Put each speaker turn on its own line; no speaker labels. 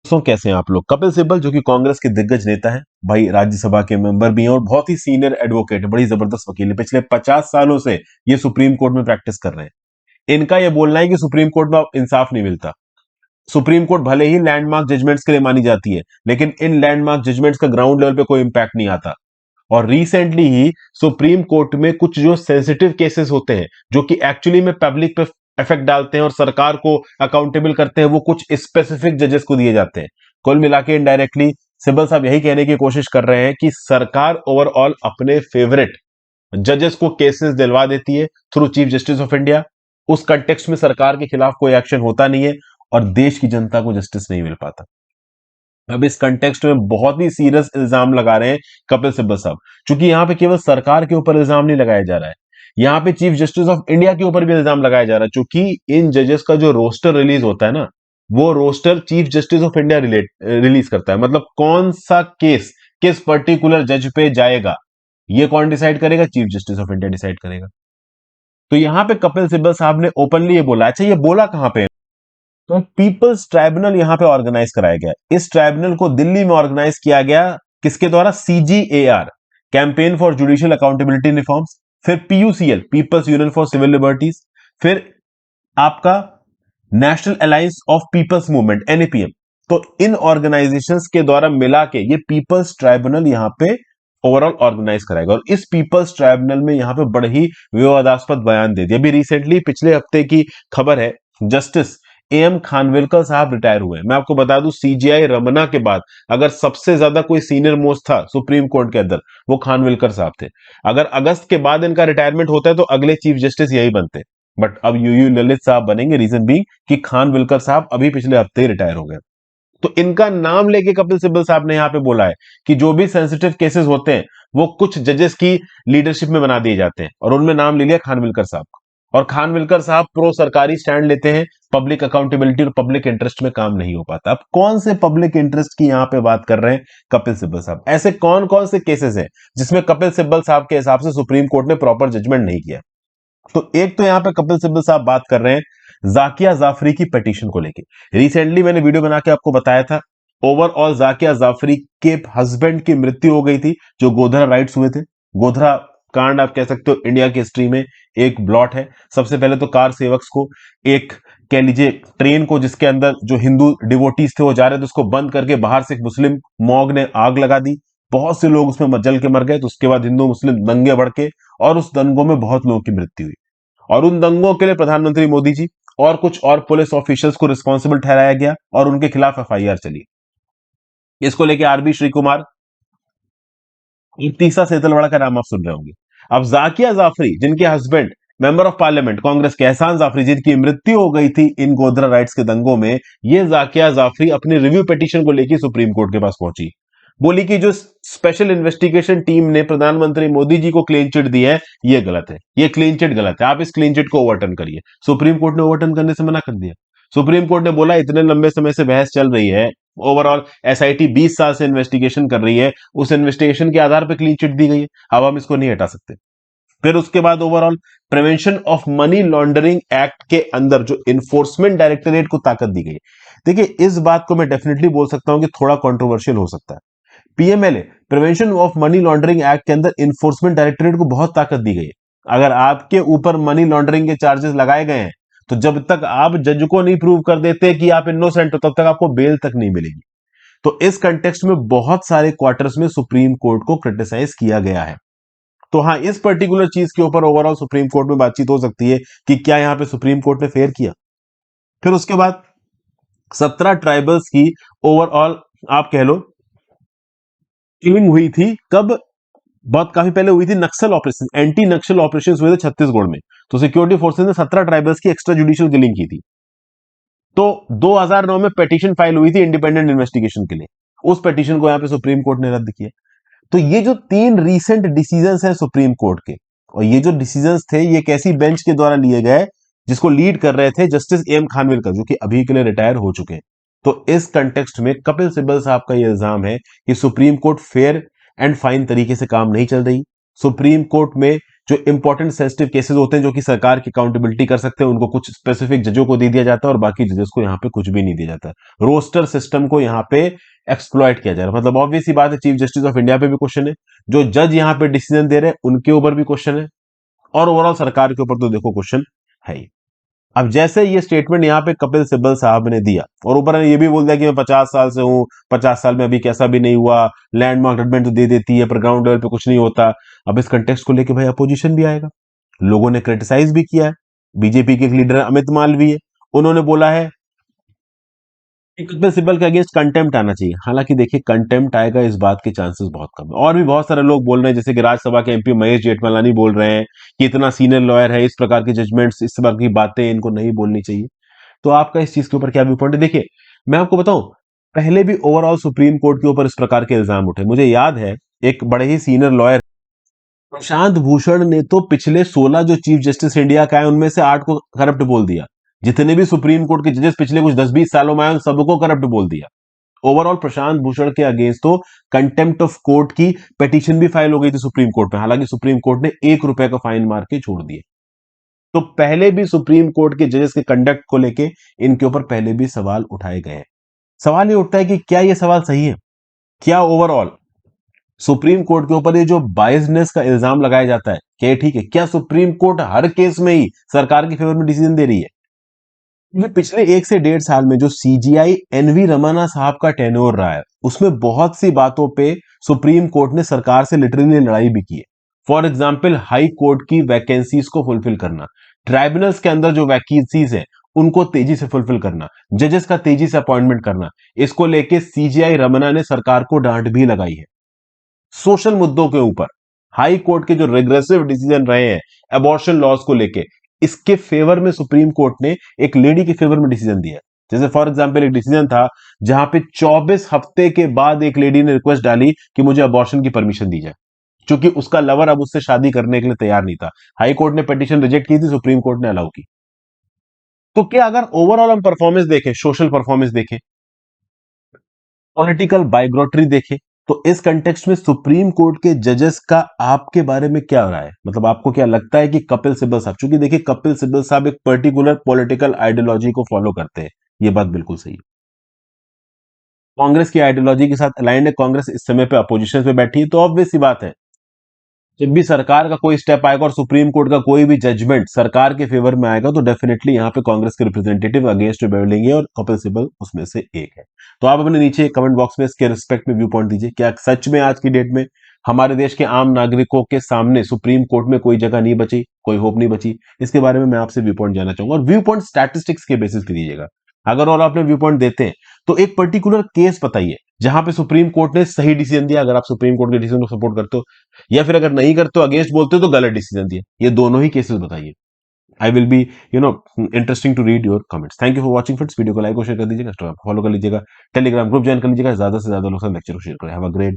दोस्तों कैसे हैं आप लोग। कपिल सिब्बल जो कि कांग्रेस के दिग्गज नेता हैं, भाई राज्यसभा के मेंबर भी हैं और बहुत ही सीनियर एडवोकेट है, बड़ी जबरदस्त वकील है। पिछले 50 सालों से ये सुप्रीम कोर्ट में प्रैक्टिस कर रहे हैं। इनका ये बोलना है कि सुप्रीम कोर्ट में अब इंसाफ नहीं मिलता। सुप्रीम कोर्ट भले ही लैंडमार्क जजमेंट्स के लिए मानी जाती है, लेकिन इन लैंडमार्क जजमेंट्स का ग्राउंड लेवल पे कोई इंपैक्ट नहीं आता। और रिसेंटली ही सुप्रीम कोर्ट में कुछ जो सेंसिटिव केसेस होते हैं, जो कि एक्चुअली में पब्लिक पे इफेक्ट डालते हैं और सरकार को अकाउंटेबल करते हैं, वो कुछ स्पेसिफिक जजेस को दिए जाते हैं। कुल मिला के इनडायरेक्टली सिब्बल साहब यही कहने की कोशिश कर रहे हैं कि सरकार ओवरऑल अपने फेवरेट जजेस को केसेस दिलवा देती है through chief justice of India. उस कंटेक्स्ट में सरकार के खिलाफ कोई एक्शन होता नहीं है और देश की जनता को जस्टिस नहीं मिल पाता। अब इस कंटेक्स्ट में बहुत ही सीरियस इल्जाम लगा रहे हैं कपिल सिब्बल साहब, क्योंकि यहां पे केवल सरकार के ऊपर इल्जाम नहीं लगाया जा रहा है, यहां पे चीफ जस्टिस ऑफ इंडिया के ऊपर भी इल्जाम लगाया जा रहा है। क्योंकि इन जजेस का जो रोस्टर रिलीज होता है ना, वो roster chief justice of India release करता है। मतलब कौन सा केस किस पर्टिकुलर जज पे जाएगा, ये कौन डिसाइड करेगा? Chief justice of India decide करेगा। तो यहां पे कपिल सिब्बल साहब ने ओपनली ये बोला। अच्छा, ये बोला कहां पे? तो पीपल्स ट्राइब्यूनल यहां पे ऑर्गेनाइज कराया गया। इस ट्राइब्यूनल को दिल्ली में ऑर्गेनाइज किया गया, किसके द्वारा? CGAR, campaign for judicial accountability reforms. फिर PUCL, people's union for civil liberties. फिर आपका national alliance of people's movement, NAPM। तो इन ऑर्गेनाइजेशंस के द्वारा मिला के ये पीपल्स ट्राइब्यूनल यहां पे ओवरऑल ऑर्गेनाइज कराएगा। और इस पीपल्स ट्राइब्यूनल में यहां पे बड़े ही विवादास्पद बयान दे दिया। अभी रिसेंटली पिछले हफ्ते की खबर है, जस्टिस AM खानविलकर साहब रिटायर हुए। मैं आपको बता दूं, CJI रमन्ना के बाद अगर सबसे ज्यादा कोई सीनियर मोस्ट था सुप्रीम कोर्ट के अंदर, वो खानविलकर साहब थे। अगर अगस्त के बाद इनका रिटायरमेंट होता है तो अगले चीफ जस्टिस यही बनते, बट अब UU ललित साहब बनेंगे। रीजन बीइंग कि खानविलकर साहब अभी पिछले हफ्ते ही रिटायर हो गए। तो इनका नाम लेके कपिल सिब्बल साहब ने यहां पे बोला है कि जो भी सेंसिटिव केसेस होते हैं वो कुछ जजेस की लीडरशिप में बना दिए जाते हैं, और उनमें नाम ले लिया खानविलकर साहब का। और खानविलकर साहब प्रो सरकारी स्टैंड लेते हैं, पब्लिक अकाउंटेबिलिटी और पब्लिक इंटरेस्ट में काम नहीं हो पाता। अब कौन से पब्लिक इंटरेस्ट की यहां पे बात कर रहे हैं कपिल सिब्बल साहब? ऐसे कौन कौन से केसेस हैं जिसमें कपिल सिब्बल साहब के हिसाब से सुप्रीम कोर्ट ने प्रॉपर जजमेंट नहीं किया? तो एक तो यहां पे कपिल सिब्बल साहब बात कर रहे हैं जाकिया जाफरी की पिटीशन को लेके। रिसेंटली मैंने वीडियो बना के आपको बताया था, ओवरऑल जाकिया जाफरी के हस्बैंड की मृत्यु हो गई थी जो गोधरा राइट्स हुए थे। गोधरा कांड आप कह सकते हो इंडिया की हिस्ट्री में एक ब्लॉट है। सबसे पहले तो कार सेवक्स को, एक कह लीजिए ट्रेन को जिसके अंदर जो हिंदू डिवोटीज थे वो जा रहे थे, उसको बंद करके बाहर से एक मुस्लिम मॉग ने आग लगा दी। बहुत से लोग उसमें जल के मर गए। तो उसके बाद हिंदू मुस्लिम दंगे भड़के और उस दंगों में बहुत लोगों की मृत्यु हुई। और उन दंगों के लिए प्रधानमंत्री मोदी जी और कुछ और पुलिस ऑफिशियल्स को रिस्पॉन्सिबल ठहराया गया और उनके खिलाफ FIR चली। इसको लेके RB श्रीकुमार, तीसरा सेतलवाड़ा का नाम आप सुन रहे होंगे। अब जाकिया जाफरी जिनके husband member of parliament Congress के एहसान जाफरी, जिनकी मृत्यु हो गई थी इन गोधरा राइट्स के दंगों में, ये जाकिया जाफरी अपनी रिव्यू पिटीशन को लेकर सुप्रीम कोर्ट के पास पहुंची। बोली कि जो स्पेशल इन्वेस्टिगेशन टीम ने प्रधानमंत्री मोदी जी को क्लीन चिट दी है, ये गलत है, ये क्लीन चिट गलत है, आप इस क्लीन चिट को ओवरटर्न करिए। सुप्रीम कोर्ट ने ओवरटर्न करने से मना कर दिया। सुप्रीम कोर्ट ने बोला इतने लंबे समय से बहस चल रही है, ओवरऑल SIT 20 साल से इन्वेस्टिगेशन कर रही है, उस इन्वेस्टिगेशन के आधार पर क्लीन चिट दी गई है, अब हम इसको नहीं हटा सकते। फिर उसके बाद overall prevention of money laundering act के अंदर जो इन्फोर्समेंट डायरेक्टोरेट को ताकत दी गई। देखिए, इस बात को मैं डेफिनेटली बोल सकता हूं कि थोड़ा कंट्रोवर्शियल हो सकता है। PMLA, prevention of money laundering act के अंदर इन्फोर्समेंट डायरेक्टोरेट को बहुत ताकत दी गई है। अगर आपके ऊपर मनी लॉन्ड्रिंग के चार्जेस लगाए गए हैं, तो जब तक आप जज को नहीं प्रूव कर देते कि आप इनोसेंट हो, तब तक आपको बेल तक नहीं मिलेगी। तो इस कंटेक्स्ट में बहुत सारे क्वार्टर्स में सुप्रीम कोर्ट को क्रिटिसाइज किया गया है। तो हाँ, इस पर्टिकुलर चीज के ऊपर ओवरऑल सुप्रीम कोर्ट में बातचीत हो सकती है कि क्या यहां पे सुप्रीम कोर्ट ने फेयर किया। फिर उसके बाद 17 ट्राइबल्स की ओवरऑल आप कह लो किलिंग हुई थी। कब? बहुत काफी पहले हुई थी। नक्सल ऑपरेशन, एंटी नक्सल ऑपरेशन हुए थे छत्तीसगढ़ में। तो सिक्योरिटी फोर्सेज ने 17 ट्राइबल्स की एक्स्ट्रा जुडिशियल किलिंग की थी। तो 2009 में पिटीशन फाइल हुई थी इंडिपेंडेंट इन्वेस्टिगेशन के लिए। उस पिटीशन को यहां पे सुप्रीम कोर्ट ने रद्द किया। तो ये जो 3 रीसेंट डिसीजंस हैं सुप्रीम कोर्ट के, और ये जो डिसीजंस थे ये कैसी बेंच के द्वारा लिए गए, जिसको लीड कर रहे थे जस्टिस AM खानविलकर, जो कि अभी के लिए रिटायर हो चुके हैं। तो इस कंटेक्स्ट में कपिल सिब्बल साहब का यह इल्जाम है कि supreme court fair and fine तरीके से काम नहीं चल रही। सुप्रीम कोर्ट में जो इंपॉर्टेंट सेंसिटिव केसेस होते हैं जो कि सरकार की अकाउंटेबिलिटी कर सकते हैं, उनको कुछ स्पेसिफिक जजों को दे दिया जाता है और बाकी जजेस को यहाँ पे कुछ भी नहीं दिया जाता है। रोस्टर सिस्टम को यहाँ पे एक्सप्लॉइट किया जा रहा है। मतलब ऑब्वियस सी बात है, चीफ जस्टिस ऑफ इंडिया पे भी क्वेश्चन है, जो जज यहाँ पे डिसीजन दे रहे हैं उनके ऊपर भी क्वेश्चन है, और ओवरऑल सरकार के ऊपर तो देखो क्वेश्चन है ही। अब जैसे ये स्टेटमेंट यहाँ पे कपिल सिब्बल साहब ने दिया और ऊपर ने ये भी बोल दिया कि मैं 50 साल से हूं, 50 साल में अभी कैसा भी नहीं हुआ, लैंडमार्क डेवलपमेंट तो दे देती है पर ग्राउंड लेवल पे कुछ नहीं होता। अब इस कंटेक्स्ट को लेके भाई अपोजिशन भी आएगा, लोगों ने क्रिटिसाइज भी किया है। बीजेपी के एक लीडर अमित मालवीय, उन्होंने बोला है कि कपिल सिब्बल के अगेंस्ट कंटेम्प्ट आना चाहिए। हालांकि देखिए कंटेम्प्ट आएगा इस बात के चांसेस बहुत कम है। और भी बहुत सारे लोग बोल रहे हैं, जैसे कि राज्यसभा के एमपी महेश जेठमलानी बोल रहे हैं कि इतना सीनियर लॉयर है, इस प्रकार की जजमेंट्स, इस प्रकार की बातें इनको नहीं बोलनी चाहिए। तो आपका इस चीज के ऊपर क्या व्यू पॉइंट है? देखिए मैं आपको बताऊं, पहले भी ओवरऑल सुप्रीम कोर्ट के ऊपर इस प्रकार के इल्जाम उठे। मुझे याद है एक बड़े ही सीनियर लॉयर प्रशांत भूषण ने तो पिछले 16 जो चीफ जस्टिस इंडिया का है उनमें से 8 को करप्ट बोल दिया। जितने भी सुप्रीम कोर्ट के जजेस पिछले कुछ 10-20 सालों में आए उन सबको करप्ट बोल दिया। ओवरऑल प्रशांत भूषण के अगेंस्ट तो कंटेम्प्ट ऑफ कोर्ट की पिटीशन भी फाइल हो गई थी सुप्रीम कोर्ट में। हालांकि सुप्रीम कोर्ट ने ₹1 का फाइन मार के छोड़ दिए। तो पहले भी सुप्रीम कोर्ट के जजेस के कंडक्ट को लेके इनके ऊपर पहले भी सवाल उठाए गए हैं। सवाल ये उठता है कि क्या ये सवाल सही है? क्या ओवरऑल सुप्रीम कोर्ट के ऊपर ये जो बायसनेस का इल्जाम लगाया जाता है, क्या ये ठीक है? क्या सुप्रीम कोर्ट हर केस में ही सरकार के फेवर में डिसीजन दे रही है? क्योंकि पिछले 1 से 1.5 साल में जो सीजीआई एनवी रमन्ना साहब का टेन्योर रहा है, उसमें बहुत सी बातों पे सुप्रीम कोर्ट ने सरकार से लिटरली लड़ाई भी की है। फॉर एग्जाम्पल, हाई कोर्ट की वैकेंसीज को फुलफिल करना, ट्राइब्यूनल्स के अंदर जो वैकेंसीज है उनको तेजी से फुलफिल करना, जजेस का तेजी से अपॉइंटमेंट करना, इसको लेके सीजीआई रमन्ना ने सरकार को डांट भी लगाई है। सोशल मुद्दों के ऊपर हाई कोर्ट के जो रिग्रेसिव डिसीजन रहे हैं अबॉर्शन लॉज को लेके, इसके फेवर में सुप्रीम कोर्ट ने एक लेडी के फेवर में डिसीजन दिया। जैसे फॉर एग्जांपल एक डिसीजन था जहां पे 24 हफ्ते के बाद एक लेडी ने रिक्वेस्ट डाली कि मुझे अबॉर्शन की परमिशन दी जाए, क्योंकि उसका लवर अब उससे शादी करने के लिए तैयार नहीं था। हाई कोर्ट ने पिटीशन रिजेक्ट की थी, सुप्रीम कोर्ट ने अलाउ की। तो क्या अगर ओवरऑल हम परफॉर्मेंस देखें, सोशल परफॉर्मेंस देखें, पॉलिटिकल बायोग्राफी देखें, तो इस कंटेक्स्ट में सुप्रीम कोर्ट के जजेस का आपके बारे में क्या राय है? मतलब आपको क्या लगता है कि कपिल सिब्बल साहब, चूंकि देखिए कपिल सिब्बल साहब एक पर्टिकुलर पॉलिटिकल आइडियोलॉजी को फॉलो करते हैं, ये बात बिल्कुल सही है। कांग्रेस की आइडियोलॉजी के साथ अलाइंड है, कांग्रेस इस समय पे अपोजिशन पे बैठी है, तो ऑब्वियस सी बात है जब भी सरकार का कोई स्टेप आएगा और सुप्रीम कोर्ट का कोई भी जजमेंट सरकार के फेवर में आएगा, तो डेफिनेटली यहाँ पे कांग्रेस के रिप्रेजेंटेटिव अगेंस्ट बोलेंगे और कपिल सिब्बल उसमें से एक है। तो आप अपने नीचे कमेंट बॉक्स में इसके रिस्पेक्ट में व्यू पॉइंट दीजिए। क्या सच में आज की डेट में हमारे देश के आम नागरिकों के सामने सुप्रीम कोर्ट में कोई जगह नहीं बची, कोई होप नहीं बची? इसके बारे में मैं आपसे व्यू पॉइंट जानना चाहूंगा, और व्यू पॉइंट स्टैटिस्टिक्स के बेसिस पे दीजिएगा। अगर और आपने व्यू पॉइंट देते हैं तो एक पर्टिकुलर केस बताइए जहां पे सुप्रीम कोर्ट ने सही डिसीजन दिया, अगर आप सुप्रीम कोर्ट के डिसीजन को सपोर्ट करते हो, या फिर अगर नहीं करते हो, अगेंस्ट बोलते हो, तो गलत डिसीजन दिया। ये दोनों ही केसेस बताइए। I will be interesting to read your comments. Thank you for watching friends. Video को लाइक और शेयर कर दीजिएगा, फॉलो कर लीजिएगा, टेलीग्राम ग्रुप ज्वाइन कर लीजिएगा, ज्यादा से ज्यादा लोग लेक्चर को शेयर करें। Have a great